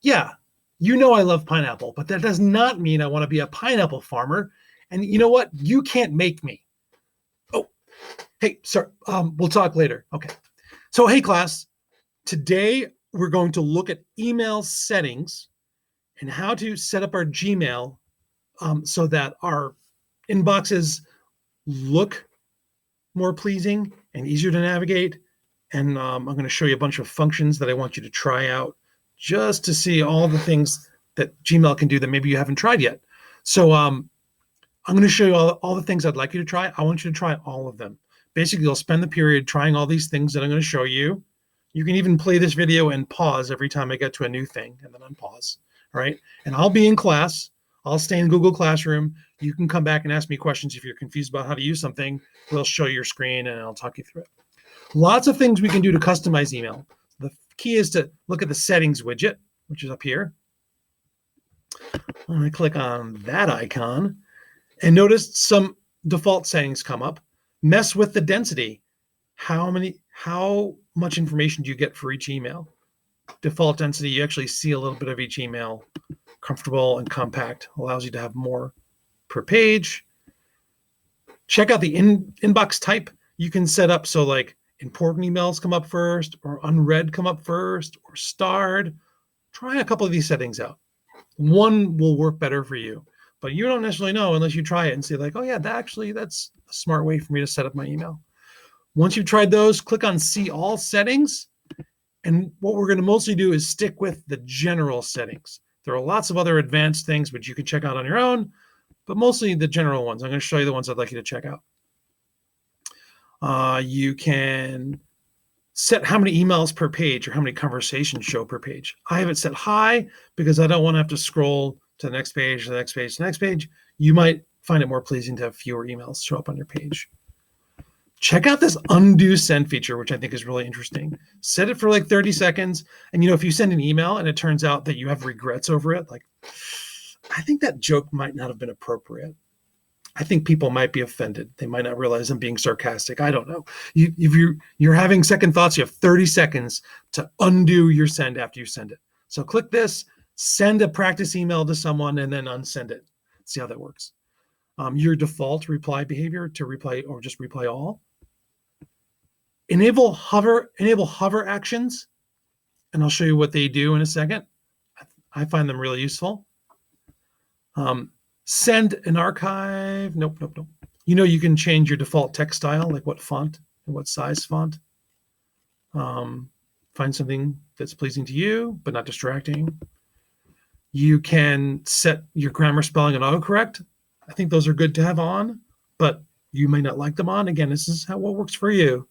Yeah, you know I love pineapple, but that does not mean I want to be a pineapple farmer. And you know what? You can't make me. Oh, hey, sir, we'll talk later. Okay. So, hey, class, today we're going to look at email settings and how to set up our Gmail so that our inboxes look more pleasing and easier to navigate. And I'm going to show you a bunch of functions that I want you to try out just to see all the things that Gmail can do that maybe you haven't tried yet. So I'm going to show you all the things I'd like you to try. I want you to try all of them. Basically, you'll spend the period trying all these things that I'm going to show you. You can even play this video and pause every time I get to a new thing and then unpause. All right. And I'll be in class. I'll stay in Google Classroom. You can come back and ask me questions if you're confused about how to use something. We'll show your screen and I'll talk you through it. Lots of things we can do to customize email. The key is to look at the settings widget, which is up here. I'm going to click on that icon and notice some default settings come up. Mess with the density. How much information do you get for each email? Default density, you actually see a little bit of each email. Comfortable and compact allows you to have more per page. Check out the inbox type. You can set up so like important emails come up first, or unread come up first, or starred. Try a couple of these settings out. One will work better for you, but you don't necessarily know unless you try it and say like, oh yeah, that's a smart way for me to set up my email. Once you've tried those, click on See All Settings. And what we're going to mostly do is stick with the general settings. There are lots of other advanced things which you can check out on your own, but mostly the general ones. I'm going to show you the ones I'd like you to check out. You can set how many emails per page or how many conversations show per page. I have it set high because I don't want to have to scroll to the next page, to the next page, to the next page. You might find it more pleasing to have fewer emails show up on your page. Check out this undo send feature, which I think is really interesting. Set it for like 30 seconds. And if you send an email and it turns out that you have regrets over it, like, I think that joke might not have been appropriate. I think people might be offended. They might not realize I'm being sarcastic. I don't know. If you're having second thoughts, you have 30 seconds to undo your send after you send it. So click this, send a practice email to someone, and then unsend it. See how that works. Your default reply behavior to reply or just reply all. Enable hover actions, and I'll show you what they do in a second. I find them really useful. Send an archive. Nope. You can change your default text style, like what font and what size font. Find something that's pleasing to you, but not distracting. You can set your grammar, spelling, and autocorrect. I think those are good to have on, but you may not like them on. Again, this is what works for you.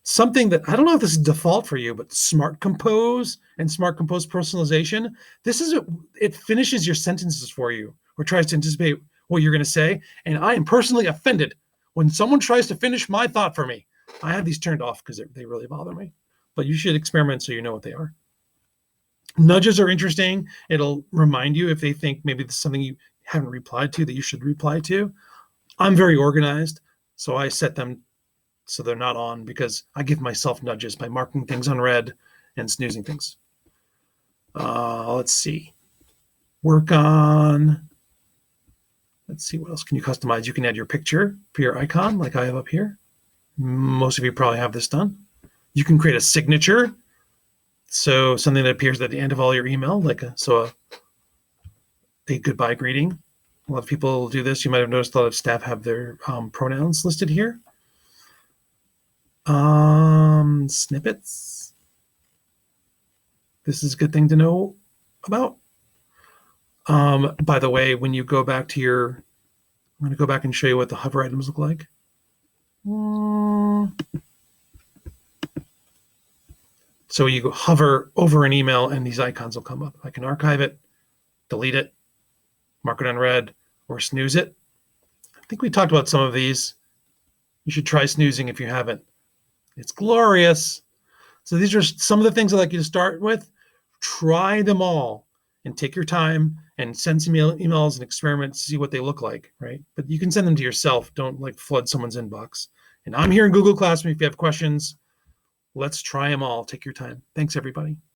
Something that I don't know if this is default for you, but Smart Compose and Smart Compose personalization. It finishes your sentences for you or tries to anticipate what you're going to say. And I am personally offended when someone tries to finish my thought for me. I have these turned off because they really bother me, but you should experiment so you know what they are. Nudges are interesting. It'll remind you if they think maybe this is something you haven't replied to that you should reply to. I'm very organized, so I set them so they're not on because I give myself nudges by marking things unread and snoozing things. Let's see. Let's see, what else can you customize? You can add your picture for your icon like I have up here. Most of you probably have this done. You can create a signature. So something that appears at the end of all your email, like a goodbye greeting. A lot of people do this. You might have noticed a lot of staff have their pronouns listed here. Snippets. This is a good thing to know about. By the way, when you go back to I'm going to go back and show you what the hover items look like. So you hover over an email and these icons will come up. I can archive it, delete it, mark it unread, or snooze it. I think we talked about some of these. You should try snoozing if you haven't. It's glorious. So these are some of the things I'd like you to start with. Try them all and take your time and send some emails and experiment to see what they look like, right? But you can send them to yourself. Don't flood someone's inbox. And I'm here in Google Classroom if you have questions. Let's try them all. Take your time. Thanks, everybody.